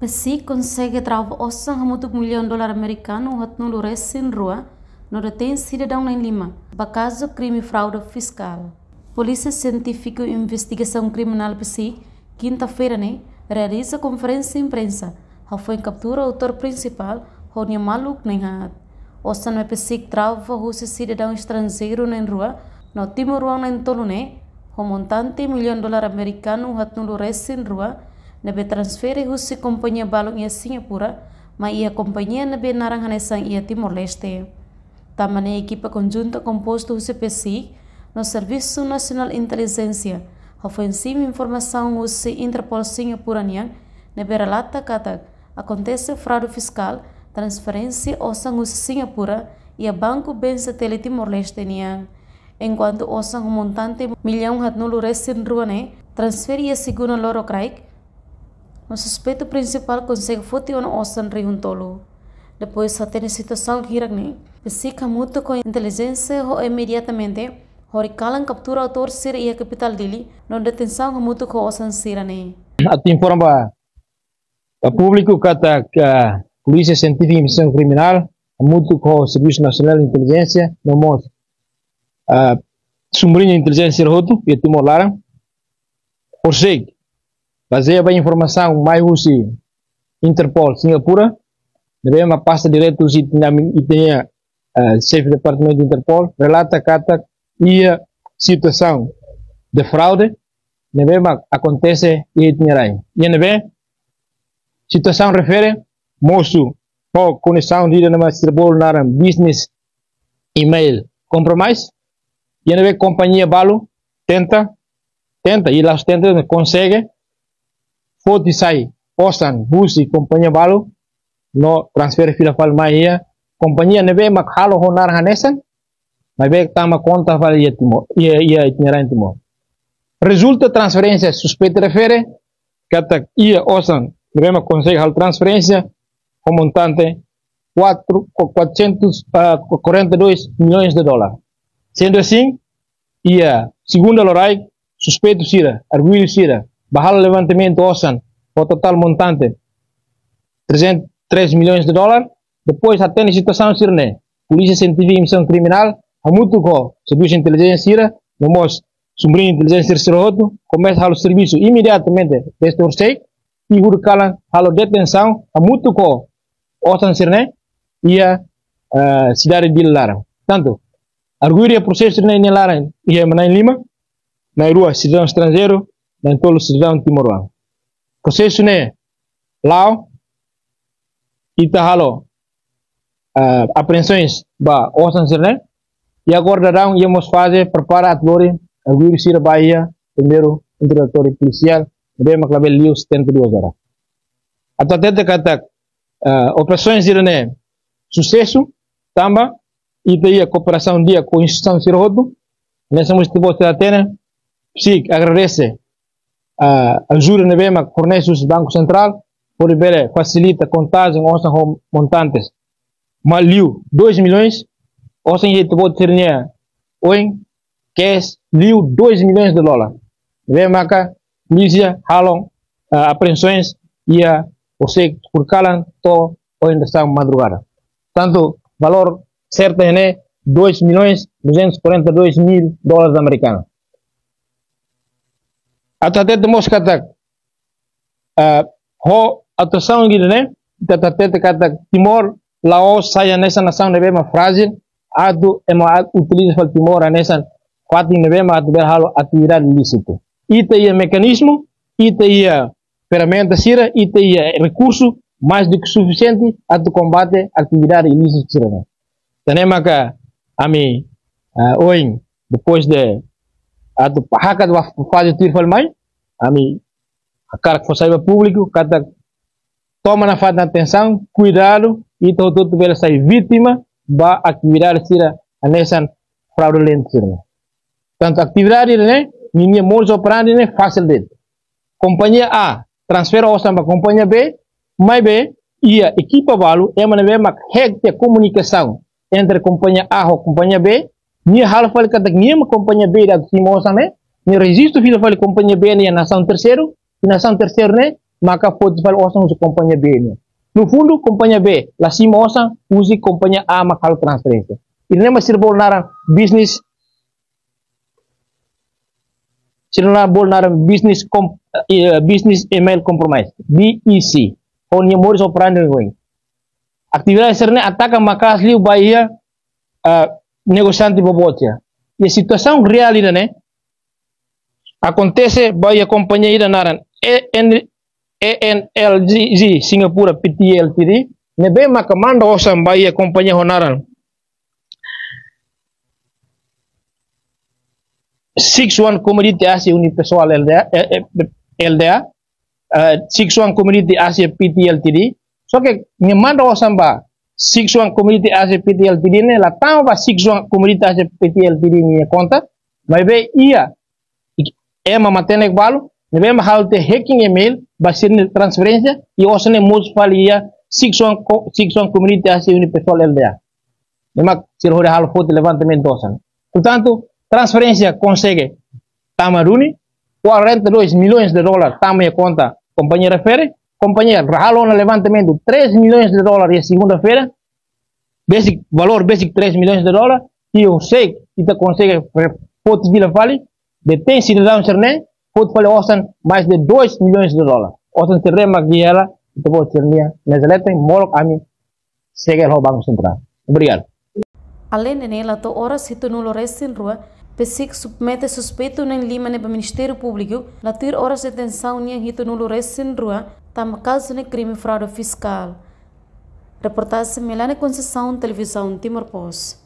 Pesi consegue travar osang $1 milhão americano hat no resin rua no detém cidadão em Lima, caso crime fraude fiscal. Polícia Científica e Investigação Criminal Pesi, quinta-feira, realiza conferência de imprensa. Foi captura o autor principal, Rony Maluk Nenhat. Osang Pesi trava o cidadão estrangeiro na rua, no Timor em Tolune, o montante $1 milhão americano hat no resin rua. Nabe transfere husi companhia balong ia Singapura, mas ia companhia nabe narang hanesang ia Timor-Leste. Tamane equipa conjunta composto husi PSI no Serviço Nacional Inteligência, ofensiva informação husi Interpol Singapura niang, nabe relata kata acontece fraude fiscal, transferência osang husi Singapura ia Banco Ben Satélite Timor-Leste niang. Enquanto osang montante $1 milhão hat nulu resin ruane, transferi ia segundo loro craik, o suspeito principal consegue foto no Osan Rihuntolo. Depois de ter situação que psica muito com inteligência ou imediatamente, Horikalan captura o autor Sira e a capital dele, na detenção muito com Osan Sirane. Até informa o público que a Polícia Científica e Investigação Criminal, muito com o Serviço Nacional de Inteligência, no modo Sumbrinha Inteligência Roto e Timor-Lara, por seguir. Baseada em informação mais usi Interpol Singapura, deve uma pasta direto usi tinha chefe do departamento de Interpol relata que a situação de fraude deve acontece e tinha e neve situação refere moço ou conexão de uma Interpol na business email compromise e neve companhia balo tenta e lá tenta consegue pode sair, Osan, Husi, companhia Balo, no transfer fila fal maia, companhia neve makhalo honar hanesan, mas bem tama conta fal ia Timor, ia itinerário Timor. Resulta transferência suspeita refere, kata ia Osan, neve consegue hal transferência, com montante $442 milhões. Sendo assim, ia segundo Lorai, suspeito sira, arguído sira, bahal levantamento Osan, o total montante $303 milhões, depois até na situação sirne, Polícia Científica e Investigação Criminal, a muito com Serviço de Inteligência sira, no mos Sumbrinha Inteligência Sirroto, começa o serviço imediatamente deste orçei, e hurcalan a detenção, a muito com Osan sirne, e a cidade de Lara. Tanto, arguiria processo sirne em Lara, e em Lima, na rua cidadão estrangeiro, dan tolo cidadão Timor-Leste. Processo ne lao ita halo apreensões ba Osan sirne e agora darão íamos fazer prepara atlori agir sira Bahia primeiro interrogatório policial de maclabel liu 72 horas. Até kata operações sirne sucesso tamba ita ia cooperação dia com instituição sirrodo nessa motivo atena psic agradece ajuda na BEMA fornece o Banco Central, poribere facilita contagem ossa montantes. Maliu 2 milhões, ossa em pode ter oin cash liu $2 milhões. BEMA ka polícia halong apreensões e você por calan to oin dessa madrugada. Tanto valor certo é $2.242.000 americanos. Até temos kata ho atuação gini até kata Timor Laos saya nessa nação nebe ma frágil adu ema utiliza fal Timor nessa quatro nebe ma atu berhalo atividade ilícito ita ia mecanismo ita ia ferramenta sira ita ia recurso mais do que suficiente atu combate atividade ilícita sira né tenema ka ami oin depois de atu pahakat wa fase tirfal mai ami akar fosaiba público kata toma na falta de atenção cuidado e todo ver sai vítima ba atividade sira anesan fraudulenta sira tanto atividade né minha modus operandi né fácil de companhia A transfera osan ba companhia B mai B ia equipa balu emana be mak hekte comunicação entre companhia A ou companhia B ni hal fal kata ni companhia B da simosan né ni registro fila fala companhia B na nação terceiro e nação terceiro né maka pode falar osan usa companhia B. No fundo, companhia B, lá cima osan usa companhia A makal transferência. E nem mais sirvo naran business, sirvo naran business email compromise, BEC. Onde modus operandi going. Atividade serna ataca macas liu bahia negociante bobotia. E a situação real ida, né? Acontece bahia companhia ida naran ENLG Singapura PT Ltd. Ne bem macamanda osam bahia companhia honaran 61 Commodity Asia Unipessoal LDA 61 Community Asia PT Ltd. Só que me manda o samba 61 Community Asia PT Ltd ne la tamba 61 Community Asia PT Ltd ni conta, mas be ia matene balo, ne be halte hacking email basir transferência e osne mos falia 61 Community Asia Unipessoal LDA. Nema sir hore hal foto levantamento dosan. Portanto, transferência consegue tamaruni 42 milhões de dólares tamanho conta companhia refere, companhia ralo no levantamento 3 milhões de dólares segunda-feira, valor basic 3 milhões de dólares, e eu sei que você consegue pode vir a falar, detém cidadão cerné, pode falar ossan mais de 2 milhões de dólares. Ossan terre maguiela, então pode ser minha, mas ela tem moro a mim, segue ao Banco Central. Obrigado. Além dela, to horas hito nulo resin rua, Pesik submete suspeito nem lima ne Ministério Público, la tir horas de detenção nem hito nulo resin rua, tam caso de crime fraude fiscal. Reportagem Melane Conceição, Televisão Timor Post.